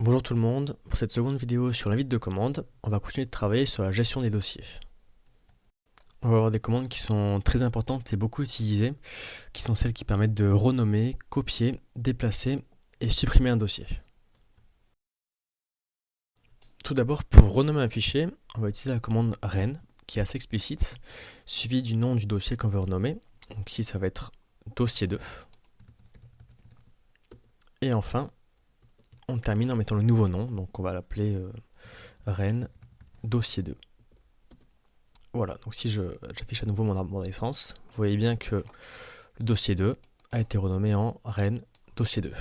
Bonjour tout le monde, pour cette seconde vidéo sur l'invite de commande, on va continuer de travailler sur la gestion des dossiers. On va avoir des commandes qui sont très importantes et beaucoup utilisées, qui sont celles qui permettent de renommer, copier, déplacer et supprimer un dossier. Tout d'abord, pour renommer un fichier, on va utiliser la commande ren, qui est assez explicite, suivie du nom du dossier qu'on veut renommer. Donc ici, ça va être dossier 2. Et enfin, on termine en mettant le nouveau nom, donc on va l'appeler ren dossier 2. Voilà, donc si j'affiche à nouveau mon arbre de référence, vous voyez bien que le dossier 2 a été renommé en ren dossier 2.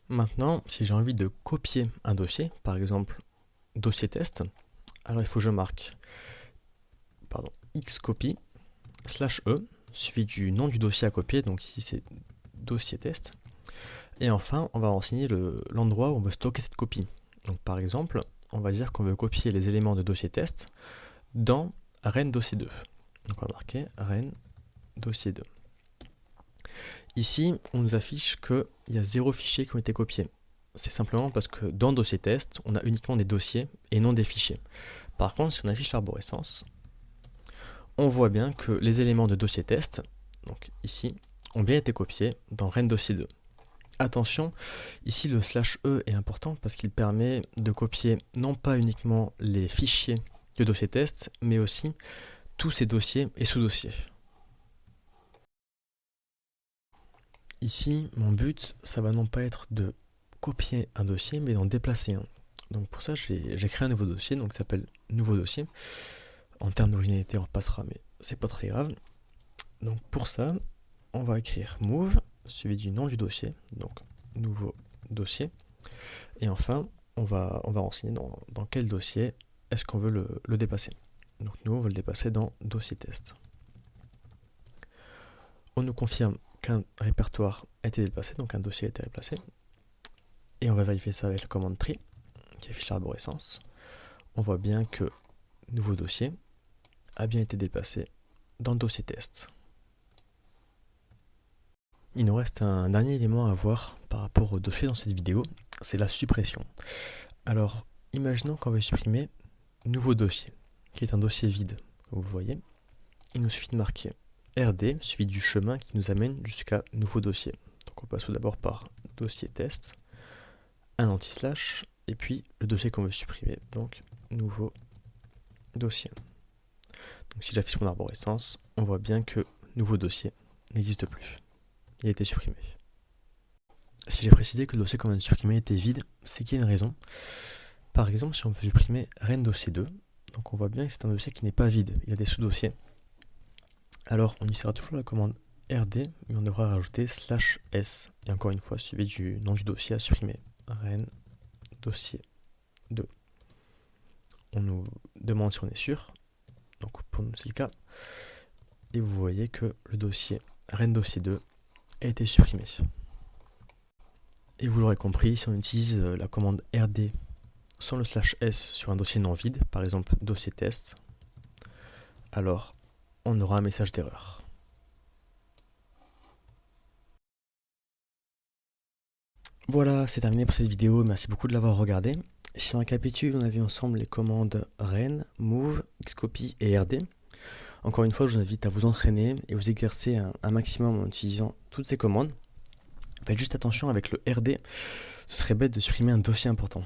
Maintenant, si j'ai envie de copier un dossier, par exemple dossier test, alors il faut que je marque xcopy /e suivi du nom du dossier à copier, donc ici c'est dossier test. Et enfin, on va renseigner l'endroit où on veut stocker cette copie. Donc par exemple, on va dire qu'on veut copier les éléments de dossier test dans ren dossier 2. Donc on va marquer ren dossier 2. Ici, on nous affiche qu'il y a 0 fichiers qui ont été copiés. C'est simplement parce que dans dossier test, on a uniquement des dossiers et non des fichiers. Par contre, si on affiche l'arborescence, on voit bien que les éléments de dossier test, donc ici, ont bien été copiés dans ren dossier 2. Attention, ici le /e est important parce qu'il permet de copier non pas uniquement les fichiers du dossier test, mais aussi tous ces dossiers et sous-dossiers. Ici, mon but, ça va non pas être de copier un dossier, mais d'en déplacer un. Donc pour ça, j'ai créé un nouveau dossier, donc ça s'appelle nouveau dossier. En termes d'originalité, on repassera, mais c'est pas très grave. Donc pour ça, on va écrire move, suivi du nom du dossier, donc nouveau dossier. Et enfin, on va renseigner dans quel dossier est-ce qu'on veut le dépasser. Donc nous, on veut le dépasser dans dossier test. On nous confirme qu'un répertoire a été déplacé, donc un dossier a été déplacé. Et on va vérifier ça avec la commande tree, qui affiche l'arborescence. On voit bien que nouveau dossier a bien été déplacé dans le dossier test. Il nous reste un dernier élément à voir par rapport au dossier dans cette vidéo, c'est la suppression. Alors, imaginons qu'on veut supprimer nouveau dossier, qui est un dossier vide, comme vous voyez. Il nous suffit de marquer rd, suivi du chemin qui nous amène jusqu'à nouveau dossier. Donc on passe tout d'abord par dossier test, un anti-slash, et puis le dossier qu'on veut supprimer, donc nouveau dossier. Donc si j'affiche mon arborescence, on voit bien que nouveau dossier n'existe plus. Il a été supprimé. Si j'ai précisé que le dossier qu'on vient de supprimer était vide, c'est qu'il y a une raison. Par exemple, si on veut supprimer ren dossier 2, donc on voit bien que c'est un dossier qui n'est pas vide, il y a des sous-dossiers. Alors on utilisera toujours la commande rd, mais on devra rajouter /s, et encore une fois suivi du nom du dossier à supprimer, ren dossier 2. On nous demande si on est sûr, donc pour nous c'est le cas, et vous voyez que le dossier ren dossier 2 a été supprimé. Et vous l'aurez compris, si on utilise la commande rd sans le /s sur un dossier non vide, par exemple dossier test, alors on aura un message d'erreur. Voilà, c'est terminé pour cette vidéo, merci beaucoup de l'avoir regardé. Si on récapitule, on a vu ensemble les commandes ren, move, xcopy et rd. Encore une fois, je vous invite à vous entraîner et vous exercer un maximum en utilisant toutes ces commandes. Faites juste attention avec le rd, ce serait bête de supprimer un dossier important.